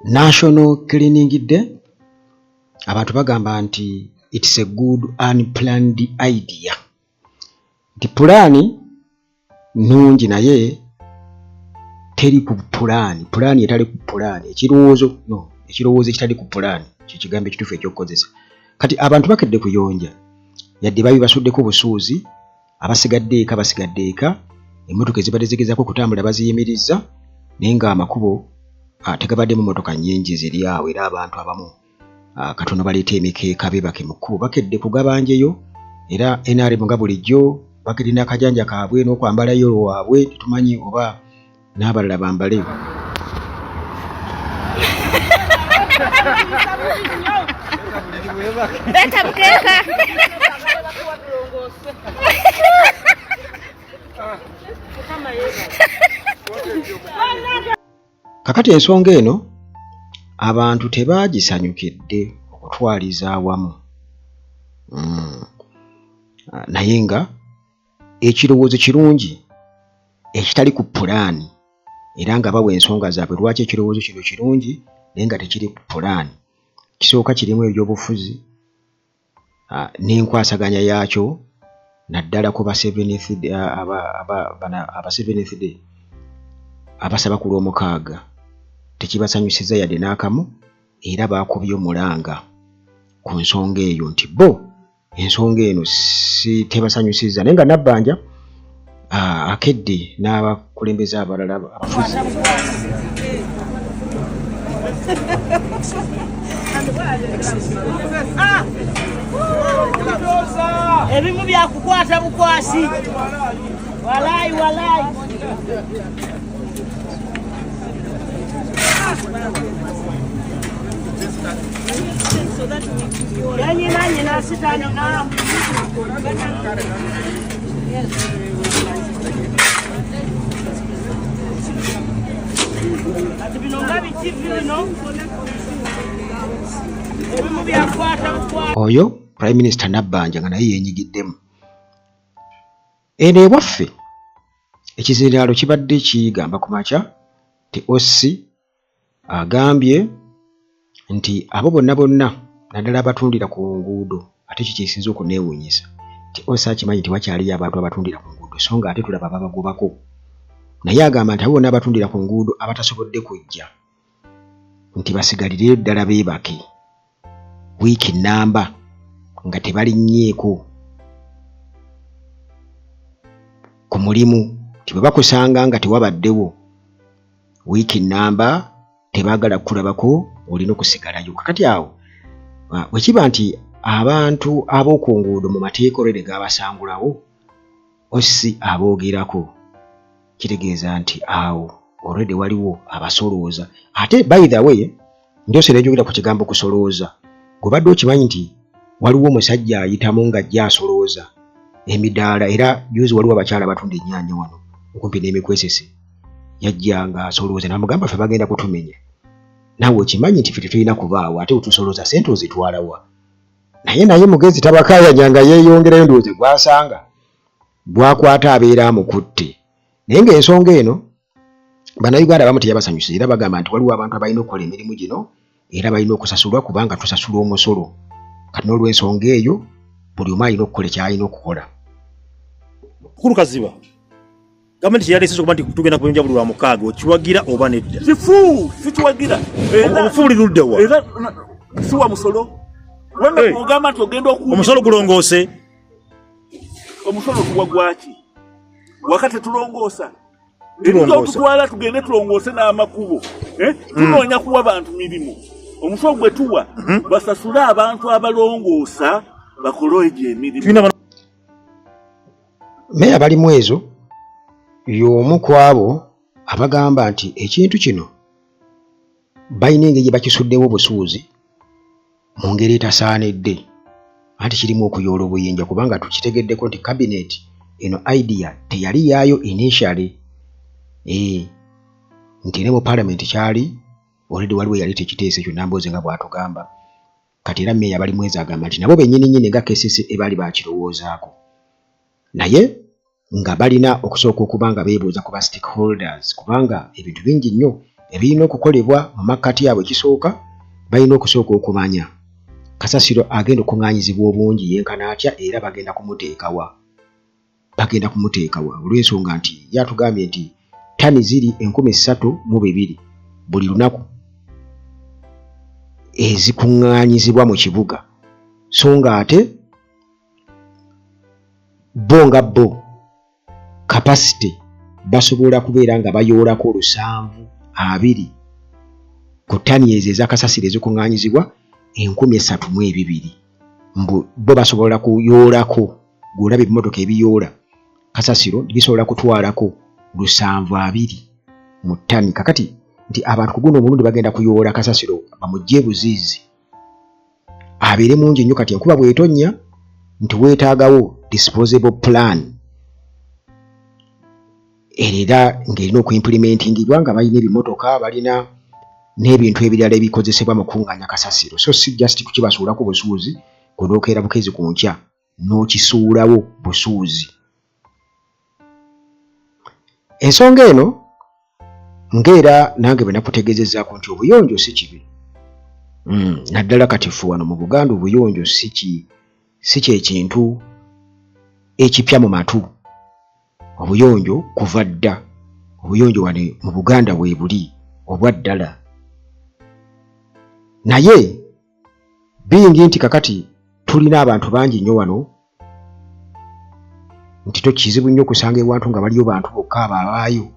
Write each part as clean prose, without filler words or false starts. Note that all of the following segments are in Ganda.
National Cleaning Day. Abantu bagamba nti it's a good unplanned idea. Nti pulaani nungi naye teri ku pulaani. Pulaani etali ku pulaani. Ekirowoozo ekitali ku pulaani kye kigambo ekituufu ekyokukozesa. Kati abantu bakedde kuyonja. Yadde babi basuddeko busuuzi, abasigadde eka, emmotoka ezibadde zigezaako kutambula baziyimirizza, naye ng'amakubo tegabaddemu mmotoka nnyingi ziri awo era abantu abamu katono baleeta emikeeka beebake mu kkubo. Bakedde kugabanjeyo era NRM nga bulijjo bakedde n'akajanja kaabwe n'okwambalayo waabwe tetumanyi oba n'abalala bambale. Kakati ensonga eno abantu tebaagisanyukidde okutwaliza awamu. Naye nga ekirowoozo kirungi ekitali ku pulaani era nga bawa ensonga zaabwe lwaki ekirowoozo kino kirungi naye nga tekiri ku pulaani. Kisooka kirimu ebyobufuzi n'enkwasaganya yaakyo naddala ku ba 7th Day abasaba ku Lwomukaaga tekibasanyusiza yadde n'akamu era baakubye omulanga ku nsonga eyo nti bo ensonga eno si tebasanyusiza. Naye nga Nabbanja akedde n'abakulembeze abalala abafuzi. Ebimu byakukwata bukwasi. Walai. Nyina sitano na. Ati binonga bichivi no. Ebimu byakwata bukwasi. Oyo Prime Minister Nabbanja nga naye yenyigiddemu. Eno ewaffe ekizindaalo kibadde kigamba ku makya ti OC agambye nti abo bonna naddala abatundira ku nguudo ate kikisinza okuneewuunyisa ti OC akimanyi nti wakyaliyo abantu abatundira ku nguudo so nga ate tulaba babagobako. Naye agamba nti abo bonna abatundira ku nguudo abatasobodde kujja nti basigalire ddala beebake wiiki nnamba nga tebalinnyeeko ku mulimu ti bwe bakusanga nga tewabaddewo wiiki nnamba tebaagala kulabako olina okusigalayo. Kakati awo bwe kiba nti abantu ab'oku nguudo mu mateeka olwedde gabasangulawo OC aboogerako kitegeeza nti awo olwedde waliwo abasolooza. Ate by the way njosera enjogera ku kigambo kusolooza gobadde okimanyi nti waliwo omusajja ayitamu ng'ajja asolooza emidaala era juzi waliwo abakyala abatunda ennyaanya wano okumpi n'emikwesese yajja nga asolooza namugamba ffe bagenda kutumenya naawe okimanyi nti ffe tetulina kubaawo ate otusolooza sente ozitwalawa. Naye mugezi tabakaayanyanga yeeyongerayo ndowooza gwasanga bwakwata abeera amukutte. Naye ng'ensonga eno bannayuganda abamu teyabasanyusa era bagamba nti waliwo abantu abalina okukola emirimu gino era balina okusasulwa kubanga tusasula omusolo. Kati n'olw'ensonga eyo buli omu alina okukola ky'alina okukola. Mukulu Kaziba gavumenti yaleese okuba nti tugenda kuyonja buli Lwomukaaga okiwagira oba nedda? Sikiwagira. Obufu buli ludde wa? Era siwa musolo. Wanda kugamba nti ogenda okuwunya. Omusolo gulongoose. Omusolo tuwa gwaki? Wakati tulongoosa. Ebyo tutwala tugende tulongoose n'amakubo. Tunoonya kuwa bantu mirimu. Omusolo gwe tuwa basasule abantu abalongoosa bakole emirimu. Meya balimu ezo y'omu ku abo abagamba nti ekintu kino balina engeri gye bakisuddewo obusuuzi mu ngeri etasaanidde anti kirimu okuyoola obuyinja kubanga tukitegeddeko nti kabineeti eno idea teyali yaayo initially nti ne mu parliament kyali already waliwo yali tekiteese ekyo Nambooze nga bw'atugamba. Kati era meya balimu ezo agamba nti nabo bennyini nga KCC ebaali bakirowoozaako naye nga balina okusooka okuba nga beebuuza ku ba stakeholders kubanga ebintu bingi nnyo ebirina okukolebwa mu makkati yaabwe ekisooka balina okusooka okumanya kasasiro agenda okuŋŋaanyizibwa obungi yenkana atya era bagenda kumuteekawa olw'ensonga nti yatugambye nti ttani ziri 3,200 buli lunaku ezikuŋŋaanyizibwa mu kibuga so nga ate bo kapasite basobola kubeera nga bayoolako 720 ku ttani ezo ez'akasasiro ezikuŋŋaanyizibwa 3,200 bo basobola kuyoolako ng'olaba ebimotoka ebiyoola kasasiro bisobola kutwalako 720 mu ttani kakati nti abantu ku guno omulundi bagenda kuyoola kasasiro bamugye buziizi abeere mungi nnyo kati enkuba bw'etonnya nti weetaagawo disposable plan era ng'erina okuimplementingibwa nga balina ebimotoka balina n'ebintu ebirala ebikozesebwa mu kuŋŋaanya kasasiro so si just kukibasuulako busuuzi kunookeera bukezi ku nkya n'okisuulawo busuuzi. Ensonga eno ng'era nange bwe nakutegeezezzaako nti obuyonjo si kibi naddala kati ffe wano mu Buganda obuyonjo si kyekintu ekipya mu matu. Obuyonjo kuva dda obuyonjo wano mu Buganda bwe buli obwa ddala naye bingi nti kakati tulina abantu bangi nnyo wano nti tokizibu nnyo okusanga ewantu nga baliyo bantu bokka abaayo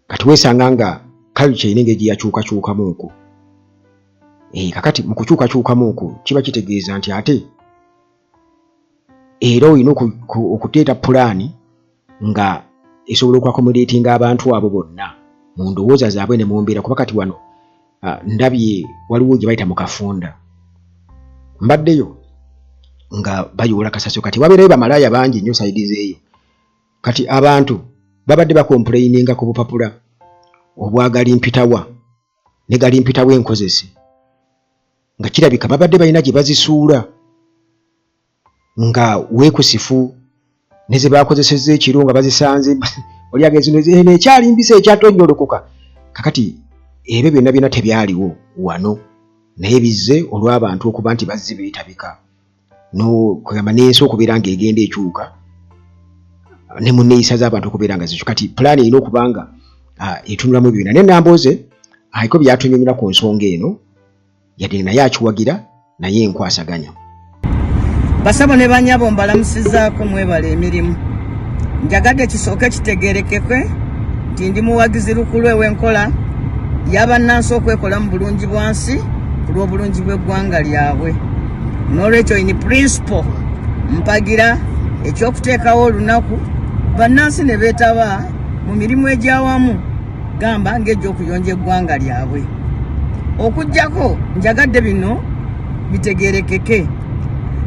kati weesanga nga culture ine engeri yakyukakyukamu okwo kakati mu kukyukakyukamu okwo kiba kitegeeza nti ate era olina okuteeta pulaani nga esobola okwakomodatinga abantu abo bonna mu ndowooza zaabwe ne mu mbeera kuba kati wano ndabye waliwo gye bayita mu Kafunda mbaddeyo nga bayoola kasasiro kati wabeerayo bamalaaya bangi nnyo saidi zeeyo kati abantu babadde bakompuleyininga ku bupapula obwa galimpitawa ne galimpitawa enkozese nga kirabika babadde balina gye bazisuula nga weekusifu ne ze bakozesezza ekiro nga bazisanze oli agenzi nekyali mbisa ekyatonnyolokoka kakati ebyo byonna byonna tebyaliwo wano naye bizze olw'abantu okuba nti bazzi beetabika kugamba n'ensi okubeera nga egenda ekyuka ne mu nneeyisa z'abantu okubeera nga zikyuka kati pulaani erina okuba nga etunulamu ebyo byonna naye nambooze aliko byatunyumira ku nsonga eno yadde naye akiwagira naye enkwasaganya. Basabo ne banyabo mbalamusizaako mwebala emirimu njagadde kisooke kitegeerekekwe nti ndi muwagizi lukulu ew'enkola y'abannansi okwekola mu bulungi bwansi ku lw'obulungi bw'eggwanga lyabwe n'olwekyo in principle mpagira ekyokuteekawo olunaku bannansi ne beetaba mu mirimu egy'awamu gamba ng'egy'okuyonja eggwanga lyabwe okuggyako njagadde bino bitegeerekeke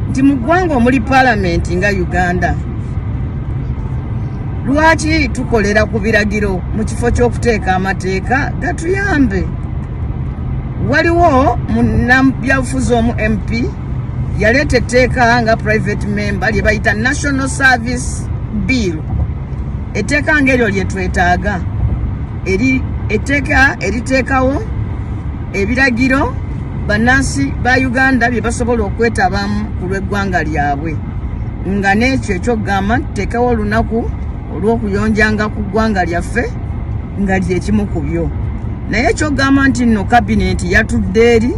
nti mu ggwanga omuli paalamenti nga Uganda lwaki tukolera ku biragiro mu kifo ky'okuteeka amateeka gatuyambe. Waliwo munnabyabufuzi omu MP yaleeta etteeka nga private member lye bayita National Service Bill. Etteeka ng'eryo lye twetaaga etteeka eriteekawo ebiragiro bannansi ba Uganda bye basobola okwetabamu ku lw'eggwanga lyabwe nga n'ekyo ekyokugamba tuteekawo olunaku olw'okuyonjanga ku ggwanga lyaffe nga lyekimu ku byo naye ekyokugamba nti nno kabineti yatudde eri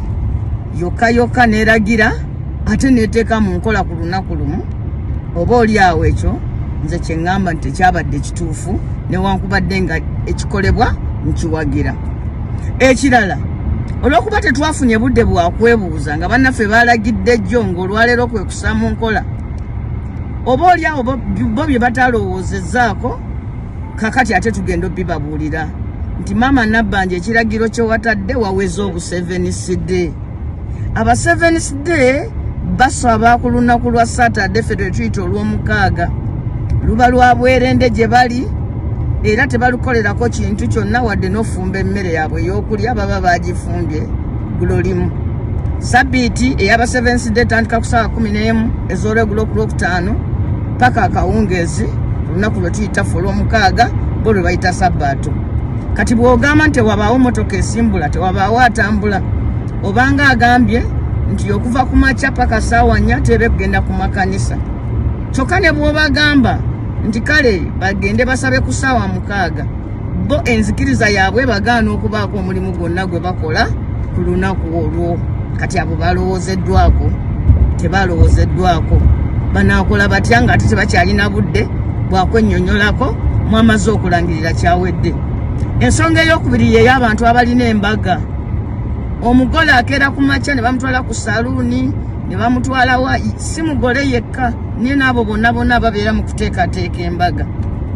yokka n'eragira ate n'eteeka mu nkola ku lunaku lumu oba oli awo ekyo nze kye ŋŋamba nti tekyabadde kituufu newankubadde nga ekikolebwa nkiwagira. Ekirala olw'okuba tetwafunye budde bwa kwebuuza nga bannaffe baalagidde jjo ng'olwaleero kwe kussa mu nkola oba oli awo bo bye batalowoozezzaako kakati ate tugenda obibabuulira nti maama Nabbanja ekiragiro kye watadde waweza obu 7th day. Aba 7th day basaba ku lunaku lwa Saturday ffe twetuyita olw'omukaaga luba lwa bwerende gye bali era tebalukolerako kintu kyonna wadde n'ofumba emmere yaabwe ey'okulya baba baagifumbye gulo limu. Sabbiiti ey'aba 7th day tandika ku ssaawa 11 ez'olwegulo ku Lwokutaano paka akawungeezi ku lunaku lwe tuyita ffe olw'omukaaga bo lwe bayita Sabbaato. kati bw'ogamba nti tewabaawo motoka esimbula tewabaawo atambula obanga agambye nti okuva ku makya paka ssaawa 4 tebe kugenda ku makanisa kyokka ne bw'obagamba nti kale bagende basabe ku ssaawa 6 bo enzikiriza yaabwe bagaana okubaako omulimu gwonna gwe bakola ku lunaku olwo kati abo balowoozeddwako tebalowoozeddwako banaakola batya nga ate tebakyalina budde bwakwennyonnyolako mwamaze okulangirira kyawedde. Ensonga ey'okubiri ye y'abantu abalina embaga. Omugole akeera ku makya ne bamutwala ku saluuni ne bamutwala wa si mugole yekka ne n'abo bonna ababeera mu kuteekateeka embaga.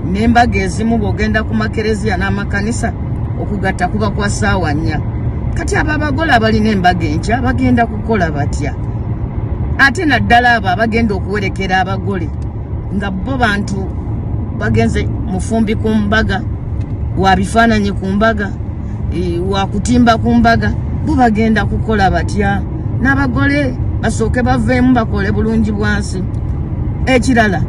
N'embaga ezimu bw'ogenda ku makereziya n'amakanisa okugatta kuba kwa ssaawa 4. Kati abo abagole abalina embaga enkya bagenda kukola batya? Ate naddala abo abagenda okuwerekera abagole nga bo bantu bagenze mufumbi ku mbaga wa bifaananyi ku mbaga wa kutimba ku mbaga bo bagenda kukola batya? N'abagole basooke baveemu bakole bulungi bwansi. Ekirala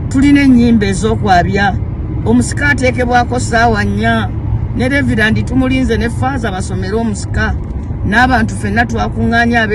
tulina ennyimba ez'okwabya omusika ateekebwako ssaawa 4 ne reverandi tumulinze ne faaza basomera omusika n'abantu ffenna twakuŋŋaanya